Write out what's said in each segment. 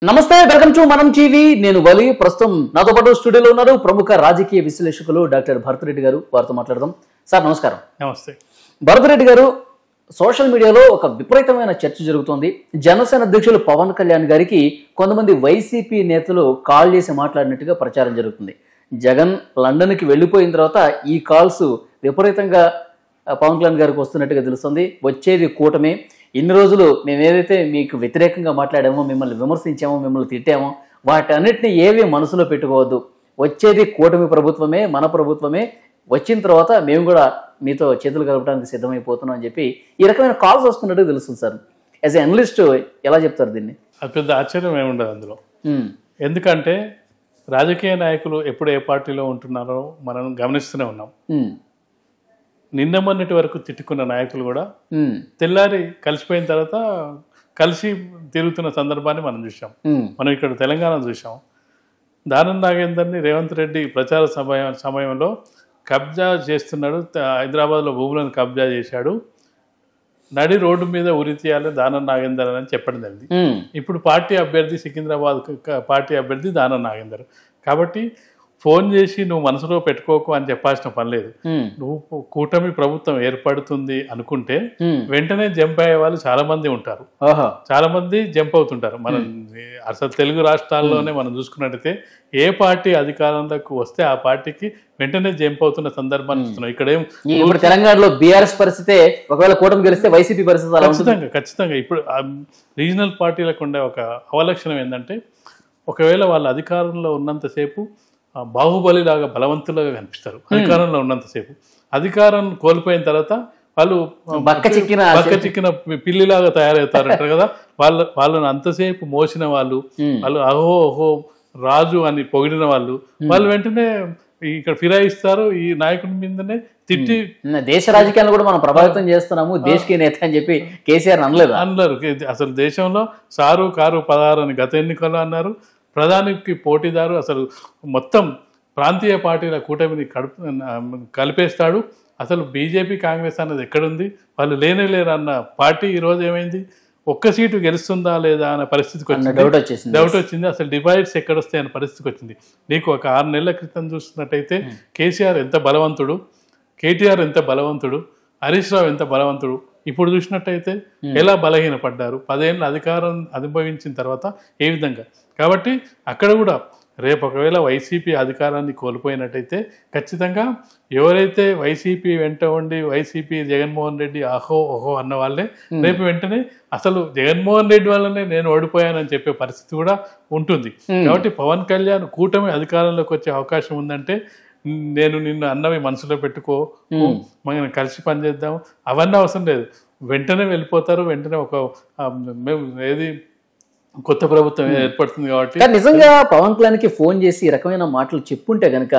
నమస్తే, welcome to మనం TV. నేను వలి. ప్రస్తుతం నాతో పాటు స్టూడియోలో ఉన్నారు ప్రముఖ రాజకీయ విశ్లేషకులు డాక్టర్ భరతరెడ్డి గారు. వారితో మాట్లాడదాం. సార్ నమస్కారం. నమస్తే. భరతరెడ్డి గారు, సోషల్ మీడియాలో ఒక విపరీతమైన చర్చ జరుగుతోంది. జనసేన అధ్యక్షులు పవన్ కళ్యాణ్ గారికి కొంతమంది వైసీపీ నేతలు కాల్ చేసి మాట్లాడినట్టుగా ప్రచారం జరుగుతుంది. జగన్ లండన్కి వెళ్ళిపోయిన తర్వాత ఈ కాల్స్ విపరీతంగా పవన్ కళ్యాణ్ గారికి వస్తున్నట్టుగా తెలుస్తుంది. వచ్చేది కూటమి. ఇన్ని రోజులు మేము ఏదైతే మీకు వ్యతిరేకంగా మాట్లాడామో, మిమ్మల్ని విమర్శించామో, మిమ్మల్ని తిట్టామో, వాటన్నిటిని ఏవి మనసులో పెట్టుకోవద్దు. వచ్చేది కూటమి ప్రభుత్వమే, మన ప్రభుత్వమే. వచ్చిన తర్వాత మేము కూడా మీతో చేతులు కలపడానికి సిద్ధమైపోతున్నాం అని చెప్పి ఈ రకమైన కాల్స్ వస్తున్నట్టు తెలుస్తుంది సార్. యాజ్ ఎ అనలిస్ట్ ఎలా చెప్తారు దీన్ని? అది పెద్ద ఆశ్చర్యం ఏముండదు అందులో. ఎందుకంటే రాజకీయ నాయకులు ఎప్పుడు ఏ పార్టీలో ఉంటున్నారో మనం గమనిస్తూనే ఉన్నాం. నిన్న మొన్నటి వరకు తిట్టుకున్న నాయకులు కూడా తెల్లారి కలిసిపోయిన తర్వాత కలిసి తిరుగుతున్న సందర్భాన్ని మనం చూసాం. మనం ఇక్కడ తెలంగాణ చూసాం. దానం నాగేందర్ని రేవంత్ రెడ్డి ప్రచార సమయంలో కబ్జా చేస్తున్నాడు, హైదరాబాద్లో భూములను కబ్జా చేశాడు, నడి రోడ్డు మీద ఉరి తీయాలని దానం నాగేందర్ అని చెప్పడం జరిగింది. ఇప్పుడు పార్టీ అభ్యర్థి సికింద్రాబాద్ పార్టీ అభ్యర్థి దానం నాగేందర్. కాబట్టి ఫోన్ చేసి నువ్వు మనసులో పెట్టుకోకు అని చెప్పాల్సిన పని లేదు. నువ్వు కూటమి ప్రభుత్వం ఏర్పడుతుంది అనుకుంటే వెంటనే జంప్ అయ్యే వాళ్ళు చాలా మంది ఉంటారు, చాలా మంది జంప్ అవుతుంటారు. మనం అసలు తెలుగు రాష్ట్రాల్లోనే మనం చూసుకున్నట్టయితే ఏ పార్టీ అధికారంలోకి వస్తే ఆ పార్టీకి వెంటనే జంప్ అవుతున్న సందర్భాన్ని చూస్తున్నాం. ఇక్కడ ఇప్పుడు తెలంగాణలో బీఆర్ఎస్ పరిస్థితి, ఒకవేళ కూటమి గెలిస్తే వైసీపీ పరిస్థితి ఖచ్చితంగా. ఇప్పుడు రీజనల్ పార్టీలకు ఉండే ఒక అవలక్షణం ఏంటంటే, ఒకవేళ వాళ్ళ అధికారంలో ఉన్నంతసేపు బాహుబలి లాగా బలవంతులుగా కనిపిస్తారు. అధికారంలో ఉన్నంతసేపు అధికారం కోల్పోయిన తర్వాత వాళ్ళు బక్క చిక్కిన పిల్లిలాగా తయారవుతారంటారు కదా. వాళ్ళని అంతసేపు మోసిన వాళ్ళు అహో రాజు అని పొగిడిన వాళ్ళు వెంటనే ఇక్కడ ఫిరాయిస్తారు. ఈ నాయకుడి మీదనే తిట్టి దేశ రాజకీయాలను కూడా మనం ప్రభావితం చేస్తున్నాము, దేశీయ నేత అని చెప్పి కేసీఆర్ అన్నారు. అసలు దేశంలో సారు కారు 16 అని గత ఎన్నికల్లో అన్నారు. ప్రధానికి పోటీదారు, అసలు మొత్తం ప్రాంతీయ పార్టీల కూటమిని కలిపేస్తాడు. అసలు బీజేపీ కాంగ్రెస్ అన్నది ఎక్కడుంది, వాళ్ళు లేరు అన్న పార్టీ ఈరోజు ఏమైంది, ఒక్క సీటు గెలుస్తుందా లేదా అనే పరిస్థితికి వచ్చింది. డౌట్ వచ్చింది. అసలు డివైడ్స్ ఎక్కడొస్తాయి అనే పరిస్థితికి వచ్చింది. నీకు ఒక 6 నెలల క్రితం చూస్తున్నట్టయితే కేసీఆర్ ఎంత బలవంతుడు, కేటీఆర్ ఎంత బలవంతుడు, హరీష్ రావు ఎంత బలవంతుడు. ఇప్పుడు చూసినట్టయితే ఎలా బలహీనపడ్డారు 10 ఏళ్ళ అధికారం అనుభవించిన తర్వాత ఏ విధంగా. కాబట్టి అక్కడ కూడా రేపు ఒకవేళ వైసీపీ అధికారాన్ని కోల్పోయినట్టయితే ఖచ్చితంగా ఎవరైతే వైసీపీ వెంట ఉండి వైసీపీ జగన్మోహన్ రెడ్డి ఓహో అన్న వాళ్ళే రేపు వెంటనే అసలు జగన్మోహన్ రెడ్డి వల్లనే నేను ఓడిపోయానని చెప్పే పరిస్థితి కూడా ఉంటుంది. కాబట్టి పవన్ కళ్యాణ్ కూటమి అధికారంలోకి వచ్చే అవకాశం ఉందంటే, నేను నిన్ను అన్నవి మనసులో పెట్టుకో, మనం కలిసి పనిచేద్దాం, అవన్నీ అవసరం లేదు. వెంటనే వెళ్ళిపోతారు. వెంటనే ఏది కొత్త ప్రభుత్వం ఏర్పడుతుంది. కాబట్టి నిజంగా పవన్ కళ్యాణ్కి ఫోన్ చేసి ఈ రకమైన మాటలు చెప్పుంటే గనక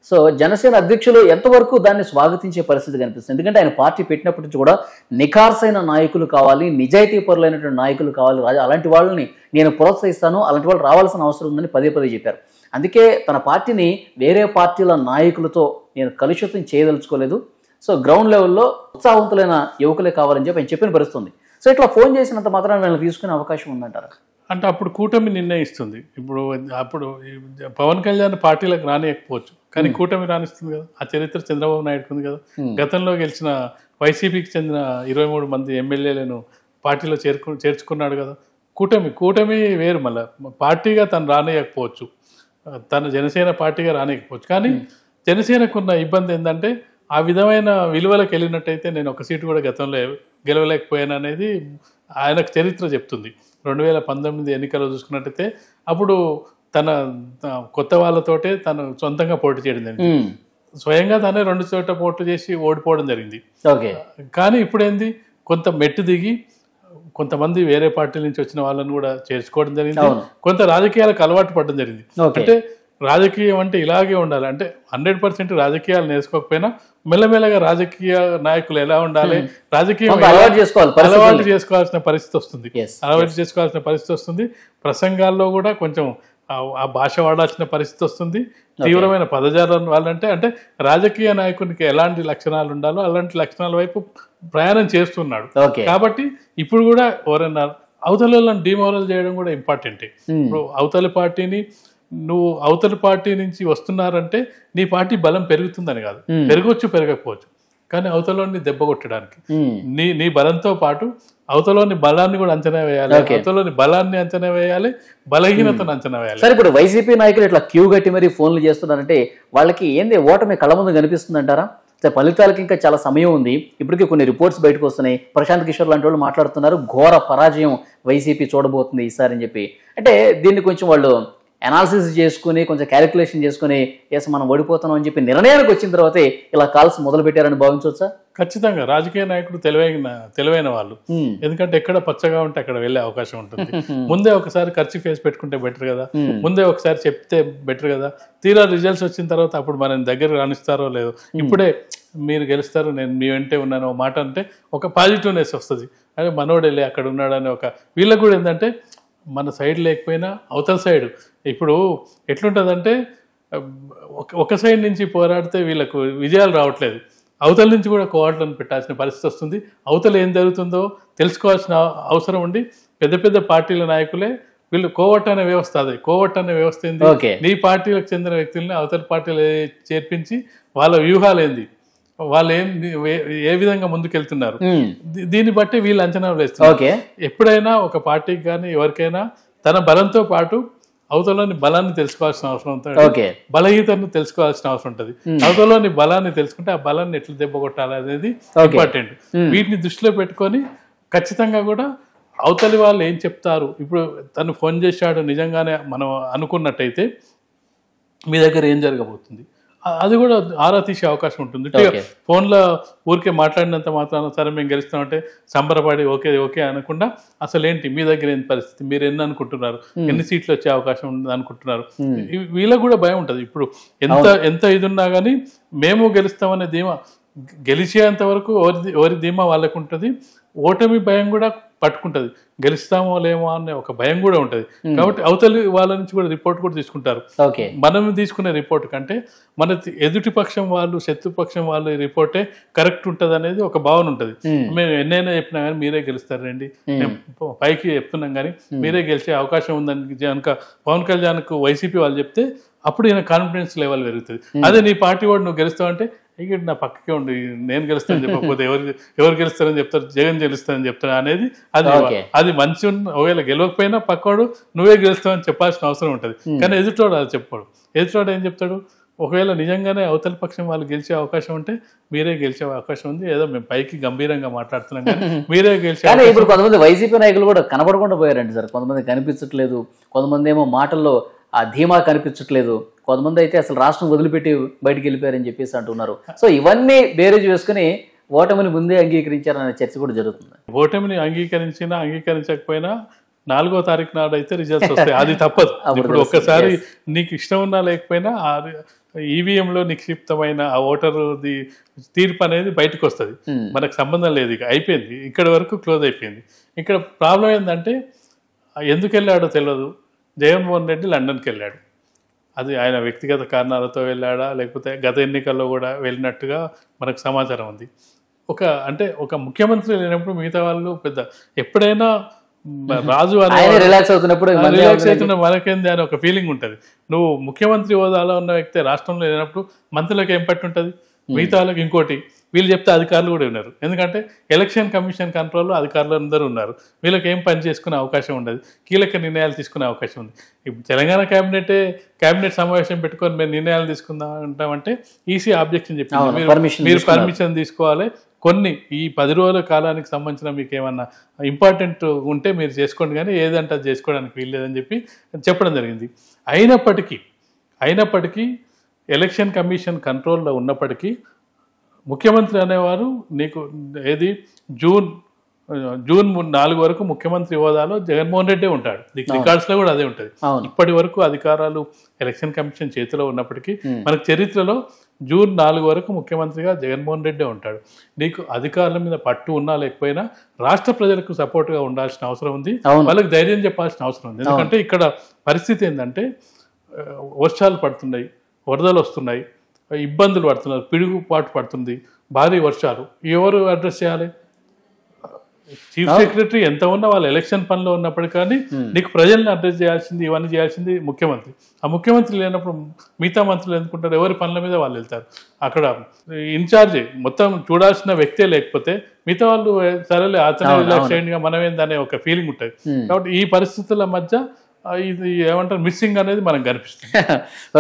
సో జనసేన అధ్యక్షులు ఎంతవరకు దాన్ని స్వాగతించే పరిస్థితి కనిపిస్తుంది. ఎందుకంటే ఆయన పార్టీ పెట్టినప్పటి నుంచి కూడా నిఖార్సైన నాయకులు కావాలి, నిజాయితీ పరులైనటువంటి నాయకులు కావాలి, అలాంటి వాళ్ళని నేను ప్రోత్సహిస్తాను, అలాంటి వాళ్ళు రావాల్సిన అవసరం ఉందని పదే చెప్పారు. అందుకే తన పార్టీని వేరే పార్టీల నాయకులతో నేను కలుషితం చేయదలుచుకోలేదు. సో గ్రౌండ్ లెవెల్లో ఉత్సాహవంతులైన యువకులే కావాలని చెప్పి ఆయన చెప్పిన పరిస్థితుంది. సో ఇట్లా ఫోన్ చేసినంత మాత్రం వీళ్ళని తీసుకునే అవకాశం ఉందంటారా? అంటే అప్పుడు కూటమి నిర్ణయిస్తుంది. అప్పుడు పవన్ కళ్యాణ్ పార్టీలకు రానియకపోవచ్చు, కానీ కూటమి రానిస్తుంది కదా. ఆ చరిత్ర చంద్రబాబు నాయుడుకు ఉంది కదా. గతంలో గెలిచిన వైసీపీకి చెందిన 23 మంది ఎమ్మెల్యేలను పార్టీలో చేర్చుకున్నాడు కదా. కూటమి వేరు. మళ్ళీ పార్టీగా తను రానియకపోవచ్చు, తన జనసేన పార్టీగా రానియకపోవచ్చు. కానీ జనసేనకున్న ఇబ్బంది ఏంటంటే, ఆ విధమైన విలువలకు వెళ్ళినట్టయితే నేను ఒక సీటు కూడా గతంలో గెలవలేకపోయాను అనేది ఆయనకు చరిత్ర చెప్తుంది. 2019 ఎన్నికల్లో చూసుకున్నట్టయితే అప్పుడు తన కొత్త వాళ్ళతోటే తను సొంతంగా పోటీ చేయడం జరిగింది. స్వయంగా తనే 2 చోట్ల పోటీ చేసి ఓడిపోవడం జరిగింది. కానీ ఇప్పుడేంది, కొంత మెట్టు దిగి కొంతమంది వేరే పార్టీల నుంచి వచ్చిన వాళ్ళని కూడా చేర్చుకోవడం జరిగింది. కొంత రాజకీయాలకు అలవాటు పడడం జరిగింది. అంటే రాజకీయం అంటే ఇలాగే ఉండాలి అంటే 100% రాజకీయాలు నేర్చుకోకపోయినా మెల్లమెల్లగా రాజకీయ నాయకులు ఎలా ఉండాలి, రాజకీయం అలవాటు చేసుకోవాల్సిన పరిస్థితి వస్తుంది. ప్రసంగాల్లో కూడా కొంచెం ఆ భాష వాడాల్సిన పరిస్థితి వస్తుంది. తీవ్రమైన పదజాలం వాళ్ళంటే అంటే రాజకీయ నాయకునికి ఎలాంటి లక్షణాలు ఉండాలో అలాంటి లక్షణాల వైపు ప్రయాణం చేస్తున్నాడు. కాబట్టి ఇప్పుడు కూడా ఎవరైనా అవతల డిమోరల్ చేయడం కూడా ఇంపార్టెంటే. ఇప్పుడు అవతలి పార్టీ నుంచి వస్తున్నారంటే నీ పార్టీ బలం పెరుగుతుందని కాదు, పెరగవచ్చు పెరగకపోవచ్చు, కానీ అవతలని దెబ్బ కొట్టడానికి నీ బలంతో పాటు అవతలోని బలాన్ని కూడా అంచనా వేయాలి, అవతలోని బలాన్ని అంచనా వేయాలి, బలహీనతను అంచనా వేయాలి. సరే, ఇప్పుడు వైసీపీ నాయకులు ఇట్లా క్యూ కట్టి మరీ ఫోన్లు చేస్తున్నారంటే వాళ్ళకి ఏంది ఓటమి కళ్ళ ముందు కనిపిస్తుంది అంటారా? ఫలితాలకి ఇంకా చాలా సమయం ఉంది. ఇప్పటికే కొన్ని రిపోర్ట్స్ బయటకు వస్తున్నాయి. ప్రశాంత్ కిషోర్ లాంటి వాళ్ళు మాట్లాడుతున్నారు ఘోర పరాజయం వైసీపీ చూడబోతుంది ఈసారి అని చెప్పి. అంటే దీన్ని కొంచెం వాళ్ళు అనాలిసిస్ చేసుకుని కొంచెం క్యాలిక్యులేషన్ చేసుకుని ఎస్ మనం ఓడిపోతున్నాం అని చెప్పి నిర్ణయానికి వచ్చిన తర్వాతే ఇలా కాల్స్ మొదలు పెట్టారని భావించవచ్చా? ఖచ్చితంగా రాజకీయ నాయకుడు తెలివైన వాళ్ళు. ఎందుకంటే ఎక్కడ పచ్చగా ఉంటే అక్కడ వెళ్ళే అవకాశం ఉంటుంది. ముందే ఒకసారి ఖర్చు ఫేస్ పెట్టుకుంటే బెటర్ కదా, ముందే ఒకసారి చెప్తే బెటర్ కదా. తీరా రిజల్ట్స్ వచ్చిన తర్వాత అప్పుడు మనం దగ్గర రాణిస్తారో లేదో, ఇప్పుడే మీరు గెలుస్తారు నేను మీ వెంటే ఉన్నాను మాట అంటే ఒక పాజిటివ్నెస్ వస్తుంది. అదే మనోడెళ్ళి అక్కడ ఉన్నాడని ఒక వీళ్ళకు కూడా ఏంటంటే మన సైడ్ లేకపోయినా అవతల సైడ్ ఇప్పుడు ఎట్లుంటుందంటే ఒక సైడ్ నుంచి పోరాడితే వీళ్ళకు విజయాలు రావట్లేదు, అవతల నుంచి కూడా కోఆర్డినేట్ పెట్టాల్సిన పరిస్థితి వస్తుంది. అవతల ఏం జరుగుతుందో తెలుసుకోవాల్సిన అవసరం ఉండి పెద్ద పెద్ద పార్టీల నాయకులే వీళ్ళు కోవట్ అనే వ్యవస్థ, అదే కోవట్ అనే వ్యవస్థ ఏంది, నీ పార్టీలకు చెందిన వ్యక్తుల్ని అవతల పార్టీలు చేర్పించి వాళ్ళ వ్యూహాలు ఏంది, వాళ్ళు ఏ విధంగా ముందుకెళ్తున్నారు, దీన్ని బట్టి వీళ్ళు అంచనా వేస్తున్నారు. ఎప్పుడైనా ఒక పార్టీకి కానీ ఎవరికైనా తన బలంతో పాటు అవతలోని బలాన్ని తెలుసుకోవాల్సిన అవసరం ఉంటుంది, బలహీనతను తెలుసుకోవాల్సిన అవసరం ఉంటుంది. అవతలోని బలాన్ని తెలుసుకుంటే ఆ బలాన్ని ఎట్లా దెబ్బ కొట్టాలి అనేది ఇంపార్టెంట్. వీటిని దృష్టిలో పెట్టుకొని ఖచ్చితంగా కూడా అవతలి వాళ్ళు ఏం చెప్తారు, ఇప్పుడు తను ఫోన్ చేశాడు నిజంగానే మనం అనుకున్నట్టయితే మీ దగ్గర ఏం జరగబోతుంది అది కూడా ఆరా తీసే అవకాశం ఉంటుంది. ఫోన్లో ఊరికే మాట్లాడినంత మాత్రాన సరే మేము గెలుస్తామంటే సంబరపడి ఓకే ఓకే అనకుండా అసలు ఏంటి మీ దగ్గర ఏంటి పరిస్థితి, మీరు ఎన్ని అనుకుంటున్నారు, ఎన్ని సీట్లు వచ్చే అవకాశం ఉంది అనుకుంటున్నారు, వీళ్ళకు కూడా భయం ఉంటుంది. ఇప్పుడు ఎంత ఇది ఉన్నా కానీ మేము గెలుస్తామనే ధీమా, గెలిచేంత వరకు ఎవరి ధీమా వాళ్ళకు ఉంటుంది, ఓటమి భయం కూడా పట్టుకుంటుంది, గెలుస్తామో లేమో అనే ఒక భయం కూడా ఉంటుంది. కాబట్టి అవతలి వాళ్ళ నుంచి కూడా రిపోర్ట్ కూడా తీసుకుంటారు. మనం తీసుకునే రిపోర్ట్ కంటే మన ఎదుటి పక్షం వాళ్ళు శత్రుపక్షం వాళ్ళు రిపోర్టే కరెక్ట్ ఉంటుంది అనేది ఒక భావన ఉంటుంది. మేము ఎన్నైనా చెప్పినా కానీ మీరే గెలుస్తారండి, మేము పైకి చెప్తున్నాం కానీ మీరే గెలిచే అవకాశం ఉందని కనుక పవన్ కళ్యాణ్కు వైసీపీ వాళ్ళు చెప్తే అప్పుడు ఈయన కాన్ఫిడెన్స్ లెవెల్ పెరుగుతుంది. అదే నీ పార్టీ వాడు నువ్వు గెలుస్తావంటే ఇక నా పక్కకే ఉండి నేను గెలుస్తానని చెప్పకపోతే ఎవరు గెలుస్తారని చెప్తారు, జగన్ గెలుస్తానని చెప్తారు అనేది అది మంచి ఒకవేళ గెలవకపోయినా పక్కవాడు నువ్వే గెలుస్తావని చెప్పాల్సిన అవసరం ఉంటుంది. కానీ ఎదుటోడు అది చెప్పాడు. ఎదుటోడు ఏం చెప్తాడు, ఒకవేళ నిజంగానే అవతల పక్షం వాళ్ళు గెలిచే అవకాశం ఉంటే మీరే గెలిచే అవకాశం ఉంది, ఏదో మేము పైకి గంభీరంగా మాట్లాడుతున్నాం కానీ మీరే గెలిచే. ఇప్పుడు కొంతమంది వైసీపీ నాయకులు కూడా కనబడకుండా పోయారండి సార్. కొంతమంది కనిపించట్లేదు, కొంతమంది ఏమో మాటల్లో ఆ ధీమా కనిపించట్లేదు, కొంతమంది అయితే అసలు రాష్ట్రం వదిలిపెట్టి బయటకు వెళ్ళిపోయారని చెప్పేసి అంటున్నారు. సో ఇవన్నీ బేరేజ్ వేసుకుని ఓటమిని ముందే అంగీకరించారనే చర్చ కూడా జరుగుతుంది. ఓటమిని అంగీకరించకపోయినా 4వ తారీఖు నాడు అయితే రిజల్ట్స్ వస్తాయి, అది తప్పదు. ఇప్పుడు ఒక్కసారి నీకు ఇష్టం ఉన్నా లేకపోయినా ఈవీఎంలో నిక్షిప్తమైన ఆ ఓటరుది తీర్పు అనేది బయటకు వస్తుంది, మనకు సంబంధం లేదు, ఇక అయిపోయింది, ఇక్కడి వరకు క్లోజ్ అయిపోయింది. ఇక్కడ ప్రాబ్లం ఏంటంటే ఎందుకు వెళ్ళాడో తెలియదు. జగన్మోహన్ రెడ్డి లండన్కి వెళ్ళాడు, అది ఆయన వ్యక్తిగత కారణాలతో వెళ్ళాడా లేకపోతే గత ఎన్నికల్లో కూడా వెళ్ళినట్టుగా మనకు సమాచారం ఉంది. ఒక ముఖ్యమంత్రి లేనప్పుడు మిగతా వాళ్ళు పెద్ద ఎప్పుడైనా రాజు రిలాక్స్ అవుతున్న మనకేంది అని ఒక ఫీలింగ్ ఉంటుంది. నువ్వు ముఖ్యమంత్రి హోదాలో ఉన్న వ్యక్తి రాష్ట్రంలో లేనప్పుడు మంత్రులకు ఏం పట్టి ఉంటుంది, మిగతా వాళ్ళకి ఇంకోటి. వీళ్ళు చెప్తే అధికారులు కూడా ఉన్నారు, ఎందుకంటే ఎలక్షన్ కమిషన్ కంట్రోల్లో అధికారులు అందరూ ఉన్నారు, వీళ్ళకి ఏం పని చేసుకునే అవకాశం ఉండదు, కీలక నిర్ణయాలు తీసుకునే అవకాశం ఉంది. ఇప్పుడు తెలంగాణ క్యాబినెట్ సమావేశం పెట్టుకొని మేము నిర్ణయాలు తీసుకుందామంటే ఈసీ ఆబ్జెక్షన్ చెప్పింది, మీరు పర్మిషన్ తీసుకోవాలి, కొన్ని ఈ 10 రోజుల కాలానికి సంబంధించిన మీకు ఏమన్నా ఇంపార్టెంట్ ఉంటే మీరు చేసుకోండి కానీ ఏదంటే అది చేసుకోవడానికి వీల్లేదని చెప్పడం జరిగింది. అయినప్పటికీ ఎలక్షన్ కమిషన్ కంట్రోల్లో ఉన్నప్పటికీ ముఖ్యమంత్రి అనేవారు నీకు జూన్ 4 వరకు ముఖ్యమంత్రి హోదాలో జగన్మోహన్ రెడ్డి ఉంటాడు, రికార్డ్స్లో కూడా అదే ఉంటుంది. ఇప్పటి వరకు అధికారాలు ఎలక్షన్ కమిషన్ చేతిలో ఉన్నప్పటికీ మనకు చరిత్రలో జూన్ 4 వరకు ముఖ్యమంత్రిగా జగన్మోహన్ రెడ్డి ఉంటాడు. నీకు అధికారుల మీద పట్టు ఉన్నా లేకపోయినా రాష్ట్ర ప్రజలకు సపోర్ట్గా ఉండాల్సిన అవసరం ఉంది, వాళ్ళకి ధైర్యం చెప్పాల్సిన అవసరం ఉంది. ఎందుకంటే ఇక్కడ పరిస్థితి ఏంటంటే వర్షాలు పడుతున్నాయి, వరదలు వస్తున్నాయి, ఇబ్బందులు పడుతున్నారు, పిడుగుపాటు పడుతుంది, భారీ వర్షాలు, ఎవరు అడ్రస్ చేయాలి? చీఫ్ సెక్రటరీ ఎంత ఉన్నా వాళ్ళు ఎలక్షన్ పనిలో ఉన్నప్పటికీ కానీ నీకు ప్రజల్ని అడ్రస్ చేయాల్సింది ఇవన్నీ చేయాల్సింది ముఖ్యమంత్రి. ఆ ముఖ్యమంత్రి లేనప్పుడు మిగతా మంత్రులు ఎందుకుంటారు? ఎవరి పనుల మీద వాళ్ళు వెళ్తారు. అక్కడ ఇన్ఛార్జ్ మొత్తం చూడాల్సిన వ్యక్తే లేకపోతే మిగతా వాళ్ళు సరేలే అతనే రిలాక్స్ అయ్యిందిగా మనం ఏందనే ఒక ఫీలింగ్ ఉంటుంది. కాబట్టి ఈ పరిస్థితుల మధ్య ఇది ఏమంటారు మిస్సింగ్ అనేది మనకు కనిపిస్తుంది.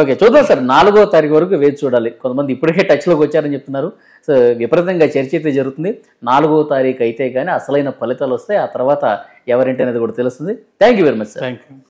ఓకే, చూద్దాం సార్. 4వ తారీఖు వరకు వేచి చూడాలి. కొంతమంది ఇప్పటికే టచ్లోకి వచ్చారని చెప్తున్నారు. సో విపరీతంగా చర్చ అయితే జరుగుతుంది. 4వ తారీఖు అయితే కానీ అసలైన ఫలితాలు వస్తాయి. ఆ తర్వాత ఎవరింటి అనేది కూడా తెలుస్తుంది. Thank you very much sir. Thank you.